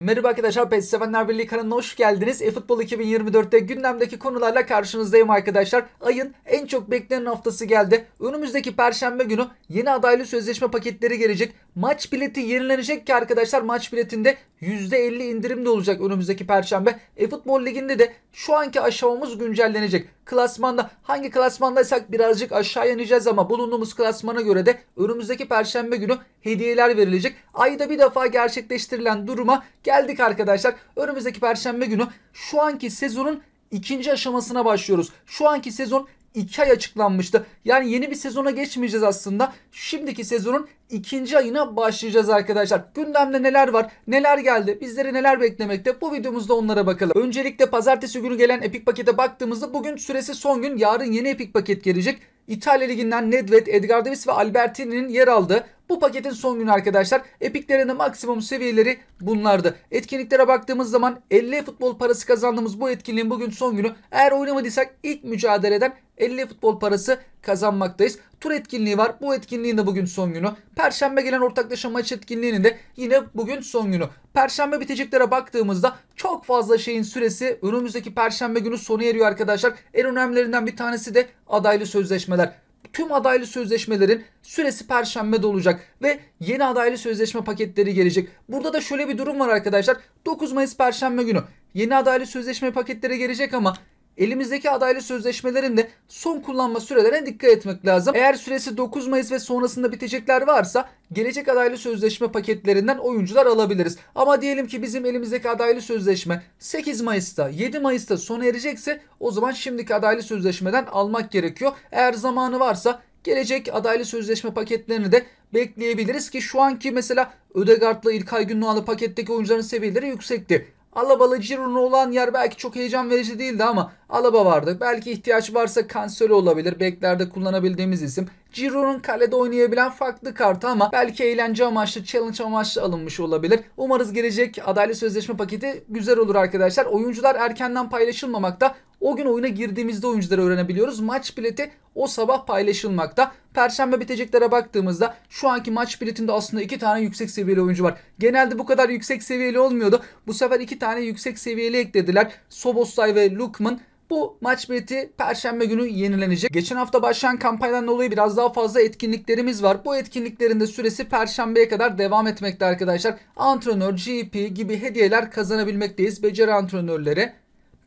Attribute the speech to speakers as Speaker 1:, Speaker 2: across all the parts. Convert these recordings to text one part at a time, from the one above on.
Speaker 1: Merhaba arkadaşlar, PES Sevenler Birliği kanalına hoş geldiniz. eFootball 2024'te gündemdeki konularla karşınızdayım arkadaşlar. Ayın en çok beklenen haftası geldi. Önümüzdeki Perşembe günü yeni adaylı sözleşme paketleri gelecek. Maç bileti yenilenecek ki arkadaşlar, maç biletinde %50 indirim de olacak önümüzdeki Perşembe. eFootball Ligi'nde de şu anki aşamamız güncellenecek. Klasmanda hangi klasmandaysak birazcık aşağı ineceğiz ama bulunduğumuz klasmana göre de önümüzdeki Perşembe günü hediyeler verilecek. Ayda bir defa gerçekleştirilen duruma geldik arkadaşlar. Önümüzdeki Perşembe günü şu anki sezonun ikinci aşamasına başlıyoruz. Şu anki sezon 2 ay açıklanmıştı. Yani yeni bir sezona geçmeyeceğiz aslında. Şimdiki sezonun ikinci ayına başlayacağız arkadaşlar. Gündemde neler var, neler geldi, bizleri neler beklemekte, bu videomuzda onlara bakalım. Öncelikle pazartesi günü gelen Epic pakete baktığımızda bugün süresi son gün, yarın yeni Epic paket gelecek. İtalya Ligi'nden Nedved, Edgar Davis ve Albertini'nin yer aldığı bu paketin son günü arkadaşlar. Epic'lerin maksimum seviyeleri bunlardı. Etkinliklere baktığımız zaman 50 futbol parası kazandığımız bu etkinliğin bugün son günü. Eğer oynamadıysak ilk mücadeleden 50 futbol parası kazanmaktayız. Tur etkinliği var. Bu etkinliğin de bugün son günü. Perşembe gelen ortaklaşa maç etkinliğinin de yine bugün son günü. Perşembe biteceklere baktığımızda çok fazla şeyin süresi önümüzdeki Perşembe günü sona eriyor arkadaşlar. En önemlilerinden bir tanesi de adaylı sözleşmeler. Tüm adaylı sözleşmelerin süresi Perşembe'de olacak ve yeni adaylı sözleşme paketleri gelecek. Burada da şöyle bir durum var arkadaşlar. 9 Mayıs Perşembe günü yeni adaylı sözleşme paketleri gelecek ama elimizdeki adaylı sözleşmelerin de son kullanma sürelerine dikkat etmek lazım. Eğer süresi 9 Mayıs ve sonrasında bitecekler varsa gelecek adaylı sözleşme paketlerinden oyuncular alabiliriz. Ama diyelim ki bizim elimizdeki adaylı sözleşme 8 Mayıs'ta 7 Mayıs'ta sona erecekse o zaman şimdiki adaylı sözleşmeden almak gerekiyor. Eğer zamanı varsa gelecek adaylı sözleşme paketlerini de bekleyebiliriz ki şu anki mesela Ödegaard'la İlkay Gündoğan'la paketteki oyuncuların seviyeleri yüksekti. Alaba'lı Giroud'un olan yer belki çok heyecan verici değildi ama Alaba vardı. Belki ihtiyaç varsa Cancelo olabilir. Beklerde kullanabildiğimiz isim. Giroud'un kalede oynayabilen farklı kartı ama belki eğlence amaçlı, challenge amaçlı alınmış olabilir. Umarız gelecek adaylı sözleşme paketi güzel olur arkadaşlar. Oyuncular erkenden paylaşılmamakta. O gün oyuna girdiğimizde oyuncuları öğrenebiliyoruz. Maç bileti o sabah paylaşılmakta. Perşembe biteceklere baktığımızda şu anki maç biletinde aslında 2 tane yüksek seviyeli oyuncu var. Genelde bu kadar yüksek seviyeli olmuyordu. Bu sefer 2 tane yüksek seviyeli eklediler. Szoboszlai ve Lookman. Bu maç bileti Perşembe günü yenilenecek. Geçen hafta başlayan kampanyadan dolayı biraz daha fazla etkinliklerimiz var. Bu etkinliklerin de süresi Perşembe'ye kadar devam etmekte arkadaşlar. Antrenör, GP gibi hediyeler kazanabilmekteyiz. Beceri antrenörleri.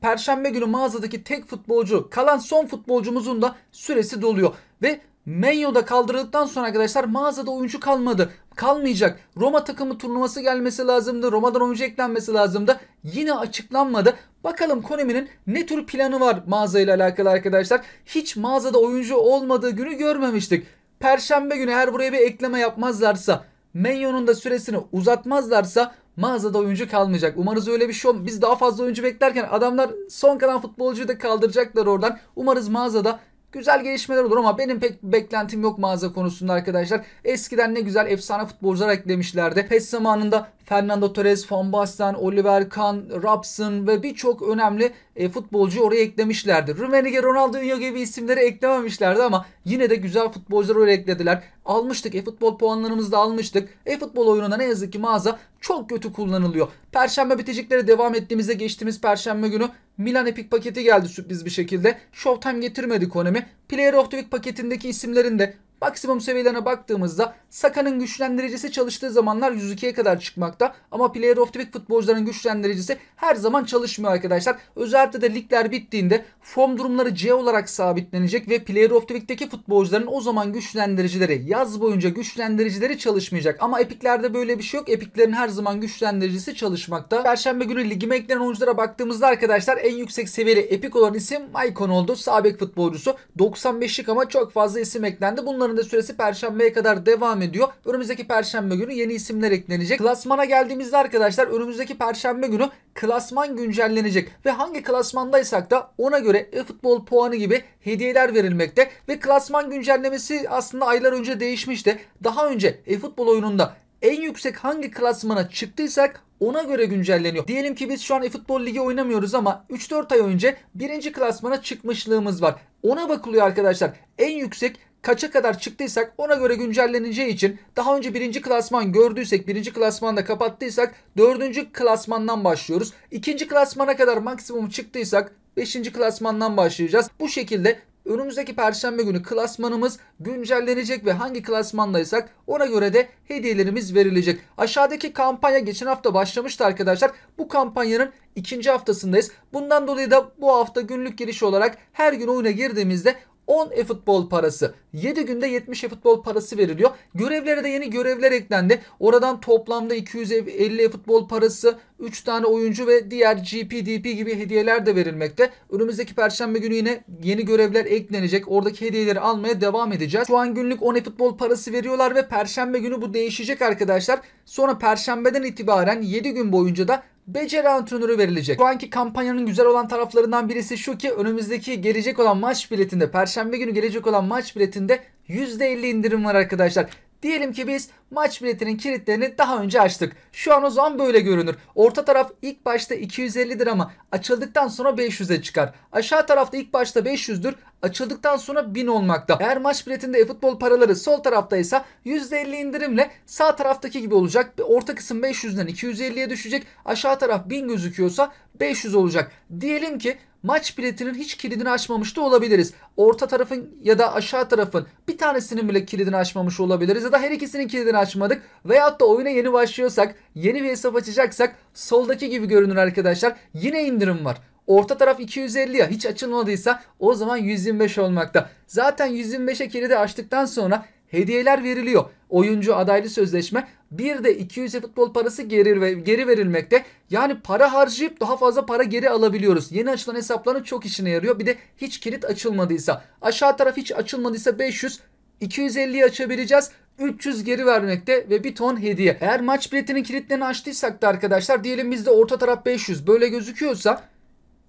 Speaker 1: Perşembe günü mağazadaki tek futbolcu, kalan son futbolcumuzun da süresi doluyor. Ve Menyo'da kaldırıldıktan sonra arkadaşlar mağazada oyuncu kalmadı. Kalmayacak. Roma takımı turnuvası gelmesi lazımdı. Roma'dan oyuncu eklenmesi lazımdı. Yine açıklanmadı. Bakalım Konami'nin ne tür planı var mağazayla alakalı arkadaşlar. Hiç mağazada oyuncu olmadığı günü görmemiştik. Perşembe günü eğer buraya bir ekleme yapmazlarsa, Menyo'nun da süresini uzatmazlarsa mağazada oyuncu kalmayacak. Umarız öyle bir şey olmaz. Biz daha fazla oyuncu beklerken adamlar son kalan futbolcuyu da kaldıracaklar oradan. Umarız mağazada güzel gelişmeler olur ama benim pek beklentim yok mağaza konusunda arkadaşlar. Eskiden ne güzel efsane futbolcular eklemişlerdi. PES zamanında Fernando Torres, Van Basten, Oliver Kahn, Robson ve birçok önemli futbolcuyu oraya eklemişlerdi. Rummenigge, Ronaldinho gibi isimleri eklememişlerdi ama yine de güzel futbolcular oraya eklediler. Almıştık. eFootball puanlarımızı da almıştık. eFootball oyununda ne yazık ki mağaza çok kötü kullanılıyor. Perşembe biteceklere devam ettiğimizde geçtiğimiz Perşembe günü Milan Epic paketi geldi sürpriz bir şekilde. Showtime getirmedi Konami. Player of the Week paketindeki isimlerin de maksimum seviyelerine baktığımızda Saka'nın güçlendiricisi çalıştığı zamanlar 102'ye kadar çıkmakta. Ama Player of the Week futbolcuların güçlendiricisi her zaman çalışmıyor arkadaşlar. Özellikle de ligler bittiğinde form durumları C olarak sabitlenecek ve Player of the Week'teki futbolcuların o zaman güçlendiricileri, yaz boyunca güçlendiricileri çalışmayacak. Ama Epic'lerde böyle bir şey yok. Epic'lerin her zaman güçlendiricisi çalışmakta. Perşembe günü ligime eklenen oyunculara baktığımızda arkadaşlar en yüksek seviyeli Epic olan isim Maicon oldu. Sağ bek futbolcusu. 95'lik ama çok fazla isim eklendi. Bunların da süresi Perşembe'ye kadar devam ediyor. Önümüzdeki Perşembe günü yeni isimler eklenecek. Klasmana geldiğimizde arkadaşlar önümüzdeki Perşembe günü klasman güncellenecek. Ve hangi klasmandaysak da ona göre eFootball puanı gibi hediyeler verilmekte. Ve klasman güncellemesi aslında aylar önce değişmişti. Daha önce eFootball oyununda en yüksek hangi klasmana çıktıysak ona göre güncelleniyor. Diyelim ki biz şu an eFootball Ligi oynamıyoruz ama 3-4 ay önce birinci klasmana çıkmışlığımız var. Ona bakılıyor arkadaşlar. En yüksek kaça kadar çıktıysak ona göre güncelleneceği için daha önce birinci klasman gördüysek, birinci klasmanda kapattıysak dördüncü klasmandan başlıyoruz. İkinci klasmana kadar maksimum çıktıysak beşinci klasmandan başlayacağız. Bu şekilde önümüzdeki perşembe günü klasmanımız güncellenecek ve hangi klasmandaysak ona göre de hediyelerimiz verilecek. Aşağıdaki kampanya geçen hafta başlamıştı arkadaşlar. Bu kampanyanın ikinci haftasındayız. Bundan dolayı da bu hafta günlük giriş olarak her gün oyuna girdiğimizde 10 e-futbol parası, 7 günde 70 e-futbol parası veriliyor. Görevlere de yeni görevler eklendi. Oradan toplamda 250 e-futbol parası, 3 tane oyuncu ve diğer GP, DP gibi hediyeler de verilmekte. Önümüzdeki perşembe günü yine yeni görevler eklenecek. Oradaki hediyeleri almaya devam edeceğiz. Şu an günlük 10 e-futbol parası veriyorlar ve perşembe günü bu değişecek arkadaşlar. Sonra perşembeden itibaren 7 gün boyunca da beceri antrenörü verilecek. Şu anki kampanyanın güzel olan taraflarından birisi şu ki önümüzdeki gelecek olan maç biletinde, perşembe günü gelecek olan maç biletinde %50 indirim var arkadaşlar. Diyelim ki biz maç biletinin kilitlerini daha önce açtık. Şu an o zaman böyle görünür. Orta taraf ilk başta 250'dir ama açıldıktan sonra 500'e çıkar. Aşağı tarafta ilk başta 500'dür. Açıldıktan sonra 1000 olmakta. Eğer maç biletinde e-futbol paraları sol taraftaysa %50 indirimle sağ taraftaki gibi olacak. Orta kısım 500'den 250'ye düşecek. Aşağı taraf 1000 gözüküyorsa 500 olacak. Diyelim ki maç biletinin hiç kilidini açmamış da olabiliriz. Orta tarafın ya da aşağı tarafın bir tanesinin bile kilidini açmamış olabiliriz. Ya da her ikisinin kilidini açmadık. Veyahut da oyuna yeni başlıyorsak, yeni bir hesap açacaksak soldaki gibi görünür arkadaşlar. Yine indirim var. Orta taraf 250 ya, hiç açılmadıysa o zaman 125 olmakta. Zaten 125'e kilidi açtıktan sonra hediyeler veriliyor. Oyuncu adaylı sözleşme, bir de 200 futbol parası geri verilmekte. Yani para harcayıp daha fazla para geri alabiliyoruz. Yeni açılan hesapların çok işine yarıyor. Bir de hiç kilit açılmadıysa, aşağı taraf hiç açılmadıysa 500, 250'yi açabileceğiz. 300 geri vermekte ve bir ton hediye. Eğer maç biletinin kilitlerini açtıysak da arkadaşlar, diyelim bizde orta taraf 500 böyle gözüküyorsa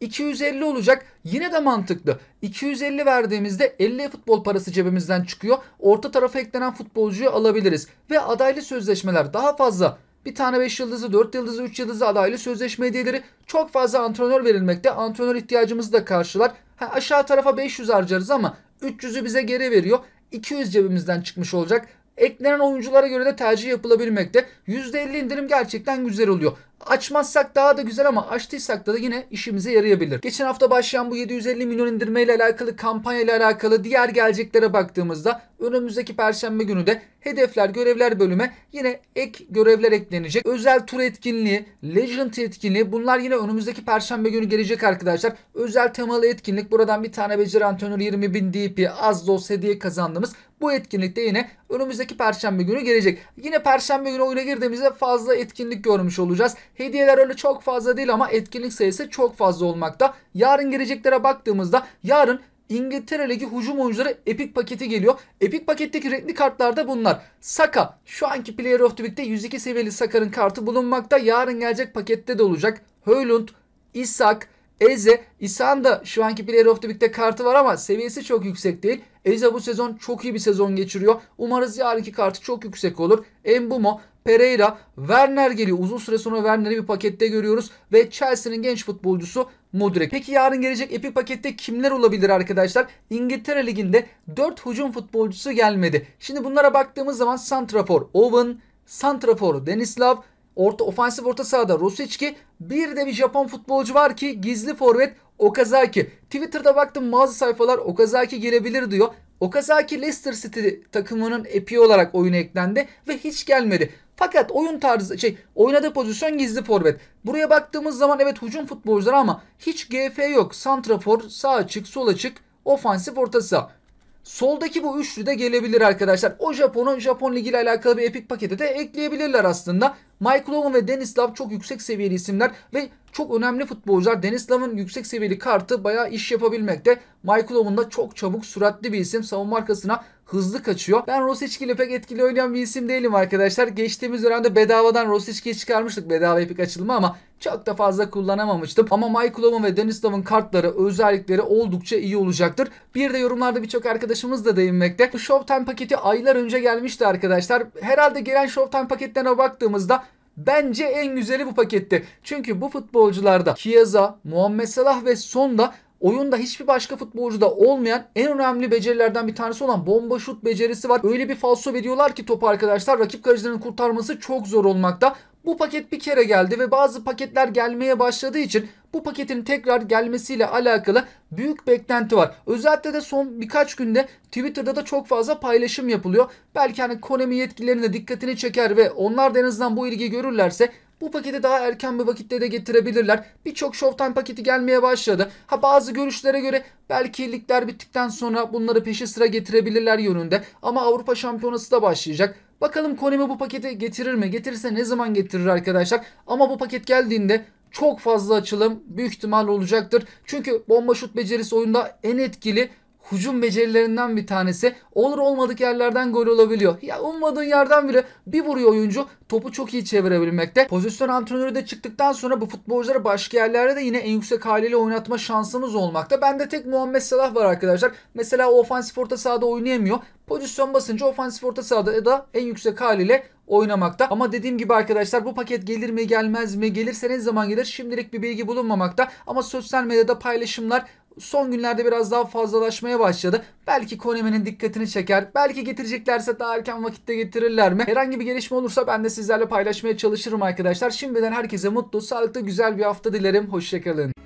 Speaker 1: 250 olacak. Yine de mantıklı. 250 verdiğimizde 50 futbol parası cebimizden çıkıyor. Orta tarafa eklenen futbolcuyu alabiliriz. Ve adaylı sözleşmeler daha fazla. Bir tane 5 yıldızlı, 4 yıldızlı, 3 yıldızlı adaylı sözleşme hediyeleri, çok fazla antrenör verilmekte. Antrenör ihtiyacımızı da karşılar. Aşağı tarafa 500 harcarız ama 300'ü bize geri veriyor. 200 cebimizden çıkmış olacak. Eklenen oyunculara göre de tercih yapılabilmekte. %50 indirim gerçekten güzel oluyor. Açmazsak daha da güzel ama açtıysak da yine işimize yarayabilir. Geçen hafta başlayan bu 750 milyon indirme ile alakalı, kampanya ile alakalı diğer geleceklere baktığımızda önümüzdeki perşembe günü de hedefler, görevler bölüme yine ek görevler eklenecek. Özel tur etkinliği, Legend etkinliği, bunlar yine önümüzdeki perşembe günü gelecek arkadaşlar. Özel temalı etkinlik, buradan bir tane beceri antrenörü, 20.000 DP, az da olsa hediye kazandığımız bu etkinlikte yine önümüzdeki perşembe günü gelecek. Yine perşembe günü oyuna girdiğimizde fazla etkinlik görmüş olacağız. Hediyeler öyle çok fazla değil ama etkinlik sayısı çok fazla olmakta. Yarın geleceklere baktığımızda yarın İngiltere Ligi hücum oyuncuları Epic paketi geliyor. Epic paketteki renkli kartlarda bunlar. Saka, şu anki Player of the Week'te 102 seviyeli Saka'nın kartı bulunmakta. Yarın gelecek pakette de olacak. Højlund, Isak, Eze. İsa'nın da şu anki Player of the Week'te kartı var ama seviyesi çok yüksek değil. Eze bu sezon çok iyi bir sezon geçiriyor. Umarız yarınki kartı çok yüksek olur. Mbeumo, Pereira, Werner geliyor. Uzun süre sonra Werner'i bir pakette görüyoruz. Ve Chelsea'nin genç futbolcusu Mudryk. Peki yarın gelecek Epic pakette kimler olabilir arkadaşlar? İngiltere Ligi'nde 4 hücum futbolcusu gelmedi. Şimdi bunlara baktığımız zaman santrafor Owen, santrafor Denislav, ofansif orta sahada Rosicki, bir de bir Japon futbolcu var ki gizli forvet Okazaki. Twitter'da baktım, bazı sayfalar Okazaki gelebilir diyor. Okazaki Leicester City takımının epiği olarak oyuna eklendi ve hiç gelmedi. Fakat oyun tarzı oynadığı pozisyon gizli forvet. Buraya baktığımız zaman evet hücum futbolcuları ama hiç GF yok. Santrafor, sağ açık, sol açık, ofansif orta saha. Soldaki bu üçlü de gelebilir arkadaşlar. O Japon Ligi ile alakalı bir epik pakete de ekleyebilirler aslında. Michael Owen ve Denislav çok yüksek seviyeli isimler ve çok önemli futbolcular. Denislav'ın yüksek seviyeli kartı bayağı iş yapabilmekte. Michael Owen da çok çabuk, süratli bir isim. Savunma arkasına hızlı kaçıyor. Ben Rosicki ile pek etkili oynayan bir isim değilim arkadaşlar. Geçtiğimiz dönemde bedavadan Rosicki'yi çıkarmıştık, bedava epik açılımı, ama çok da fazla kullanamamıştım. Ama Michael Owen ve Denislav'ın kartları, özellikleri oldukça iyi olacaktır. Bir de yorumlarda birçok arkadaşımız da değinmekte. Bu Showtime paketi aylar önce gelmişti arkadaşlar. Herhalde gelen Showtime paketlerine baktığımızda bence en güzeli bu paketti. Çünkü bu futbolcularda Chiesa, Muhammed Salah ve Son da oyunda hiçbir başka futbolcuda olmayan en önemli becerilerden bir tanesi olan bomba şut becerisi var. Öyle bir falso veriyorlar ki topu arkadaşlar, rakip kalecilerin kurtarması çok zor olmakta. Bu paket bir kere geldi ve bazı paketler gelmeye başladığı için bu paketin tekrar gelmesiyle alakalı büyük beklenti var. Özellikle de son birkaç günde Twitter'da da çok fazla paylaşım yapılıyor. Belki hani Konami yetkililerinin de dikkatini çeker ve onlar da en azından bu ilgiyi görürlerse bu paketi daha erken bir vakitte de getirebilirler. Birçok Showtime paketi gelmeye başladı. Bazı görüşlere göre belki ligler bittikten sonra bunları peşi sıra getirebilirler yönünde. Ama Avrupa Şampiyonası da başlayacak. Bakalım Konami bu paketi getirir mi? Getirirse ne zaman getirir arkadaşlar? Ama bu paket geldiğinde çok fazla açılım büyük ihtimal olacaktır. Çünkü bomba şut becerisi oyunda en etkili hücum becerilerinden bir tanesi. Olur olmadık yerlerden gol olabiliyor. Ya ummadığın yerden bile bir vuruyor oyuncu. Topu çok iyi çevirebilmekte. Pozisyon antrenörü de çıktıktan sonra bu futbolcuları başka yerlerde de yine en yüksek haliyle oynatma şansımız olmakta. Bende tek Muhammed Salah var arkadaşlar. Mesela ofansif orta sahada oynayamıyor. Pozisyon basınca ofansif orta sahada da en yüksek haliyle oynamakta. Ama dediğim gibi arkadaşlar, bu paket gelir mi gelmez mi? Gelirse ne zaman gelir? Şimdilik bir bilgi bulunmamakta. Ama sosyal medyada paylaşımlar son günlerde biraz daha fazlalaşmaya başladı. Belki Konami'nin dikkatini çeker. Belki getireceklerse daha erken vakitte getirirler mi? Herhangi bir gelişme olursa ben de sizlerle paylaşmaya çalışırım arkadaşlar. Şimdiden herkese mutlu, sağlıklı, güzel bir hafta dilerim. Hoşçakalın.